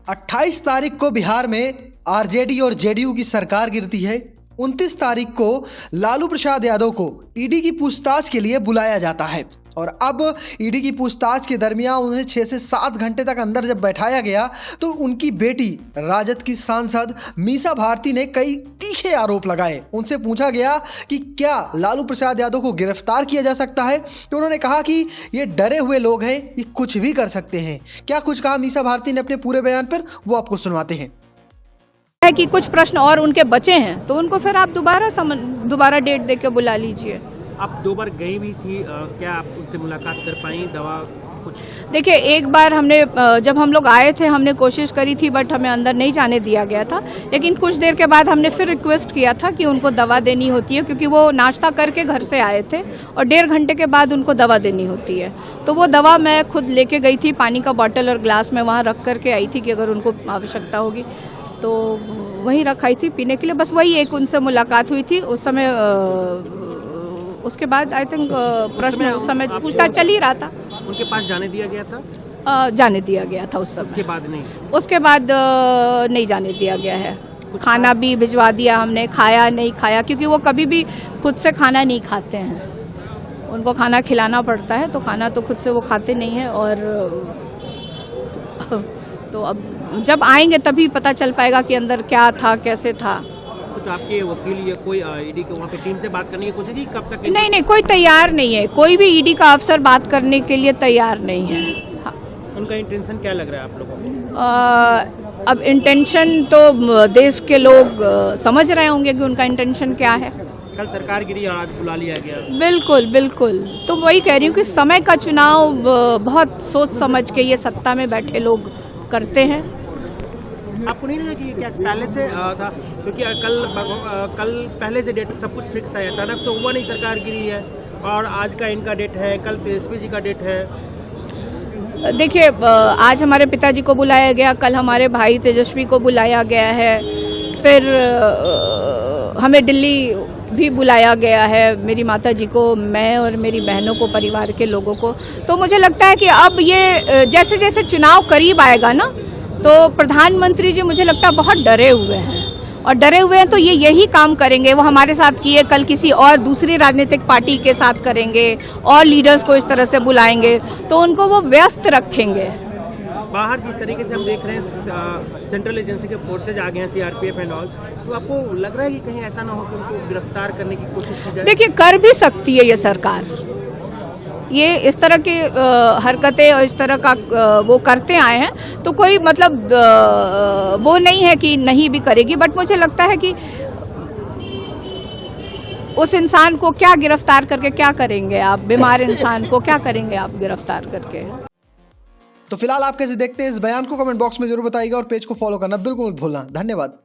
28 तारीख को बिहार में आरजेडी और जेडीयू की सरकार गिरती है। 29 तारीख को लालू प्रसाद यादव को ईडी की पूछताछ के लिए बुलाया जाता है और अब ईडी की पूछताछ के दरमियान उन्हें 6 से 7 घंटे तक अंदर जब बैठाया गया तो उनकी बेटी राजद की सांसद मीसा भारती ने कई तीखे आरोप लगाए। उनसे पूछा गया कि क्या लालू प्रसाद यादव को गिरफ्तार किया जा सकता है, तो उन्होंने कहा कि ये डरे हुए लोग हैं, ये कुछ भी कर सकते हैं। क्या कुछ कहा मीसा भारती ने अपने पूरे बयान पर, वो आपको सुनवाते हैं। है कि कुछ प्रश्न और उनके बचे हैं तो उनको फिर आप दोबारा डेट देके बुला लीजिए। आप 2 बार गई भी थी, क्या आप उनसे मुलाकात कर पाई? दवा कुछ देखिए, एक बार हमने जब हम लोग आए थे हमने कोशिश करी थी बट हमें अंदर नहीं जाने दिया गया था, लेकिन कुछ देर के बाद हमने फिर रिक्वेस्ट किया था कि उनको दवा देनी होती है क्योंकि वो नाश्ता करके घर से आए थे और 1.5 घंटे के बाद उनको दवा देनी होती है। तो वो दवा मैं खुद लेके गई थी, पानी का बॉटल और ग्लास में वहाँ रख करके आई थी कि अगर उनको आवश्यकता होगी तो वहीं रखाई थी पीने के लिए। बस वही एक उनसे मुलाकात हुई थी उस समय। उसके बाद आई थिंक प्रश्न उस समय पूछताछ चल ही रहा था। उनके पास जाने दिया गया था? जाने दिया गया था उस समय। उसके बाद नहीं? उसके बाद नहीं जाने दिया गया है। खाना भी भिजवा दिया हमने, खाया नहीं खाया क्योंकि वो कभी भी खुद से खाना नहीं खाते हैं, उनको खाना खिलाना पड़ता है, तो खाना तो खुद से वो खाते नहीं है। और तो अब जब आएंगे तभी पता चल पाएगा कि अंदर क्या था, कैसे था। कुछ आपके वकील या कोई ईडी के वहाँ पे टीम से बात करने की कोशिश की? कब तक? नहीं, कोई तैयार नहीं है, कोई भी ईडी का अफसर बात करने के लिए तैयार नहीं है। हाँ। उनका इंटेंशन क्या लग रहा है आप लोगों को? अब इंटेंशन तो देश के लोग समझ रहे होंगे कि उनका इंटेंशन क्या है। कल सरकार गिरी और आज बुला लिया गया। बिल्कुल। तो वही कह रही हूँ कि समय का चुनाव बहुत सोच समझ के ये सत्ता में बैठे लोग करते हैं। आपको नहीं लगा कि क्या पहले से था? क्योंकि कल पहले से डेट सब कुछ फिक्स था, अचानक तो हुआ नहीं, सरकार गिरी है और आज का इनका डेट है, कल तेजस्वी जी का डेट है। देखिए, आज हमारे पिताजी को बुलाया गया, कल हमारे भाई तेजस्वी को बुलाया गया है, फिर हमें दिल्ली भी बुलाया गया है, मेरी माता जी को, मैं और मेरी बहनों को, परिवार के लोगों को। तो मुझे लगता है कि अब ये जैसे जैसे चुनाव करीब आएगा ना, तो प्रधानमंत्री जी मुझे लगता है बहुत डरे हुए हैं और डरे हुए हैं तो ये यही काम करेंगे। वो हमारे साथ किए, कल किसी और दूसरी राजनीतिक पार्टी के साथ करेंगे और लीडर्स को इस तरह से बुलाएंगे, तो उनको वो व्यस्त रखेंगे। बाहर जिस तरीके से हम देख रहे हैं सेंट्रल एजेंसी के फोर्सेज आ गए हैं, सीआरपीएफ एंड ऑल, तो आपको लग रहा है कि कहीं ऐसा ना हो कि उनको गिरफ्तार करने की कोशिश की जाए? देखिए, कर भी सकती है ये सरकार, ये इस तरह की हरकतें और इस तरह का वो करते आए हैं, तो कोई मतलब वो नहीं है कि नहीं भी करेगी। बट मुझे लगता है कि उस इंसान को क्या गिरफ्तार करके क्या करेंगे आप? बीमार इंसान को क्या करेंगे आप गिरफ्तार करके? तो फिलहाल आप कैसे देखते हैं इस बयान को, कमेंट बॉक्स में जरूर बताइएगा और पेज को फॉलो करना बिल्कुल मत भूलना। धन्यवाद।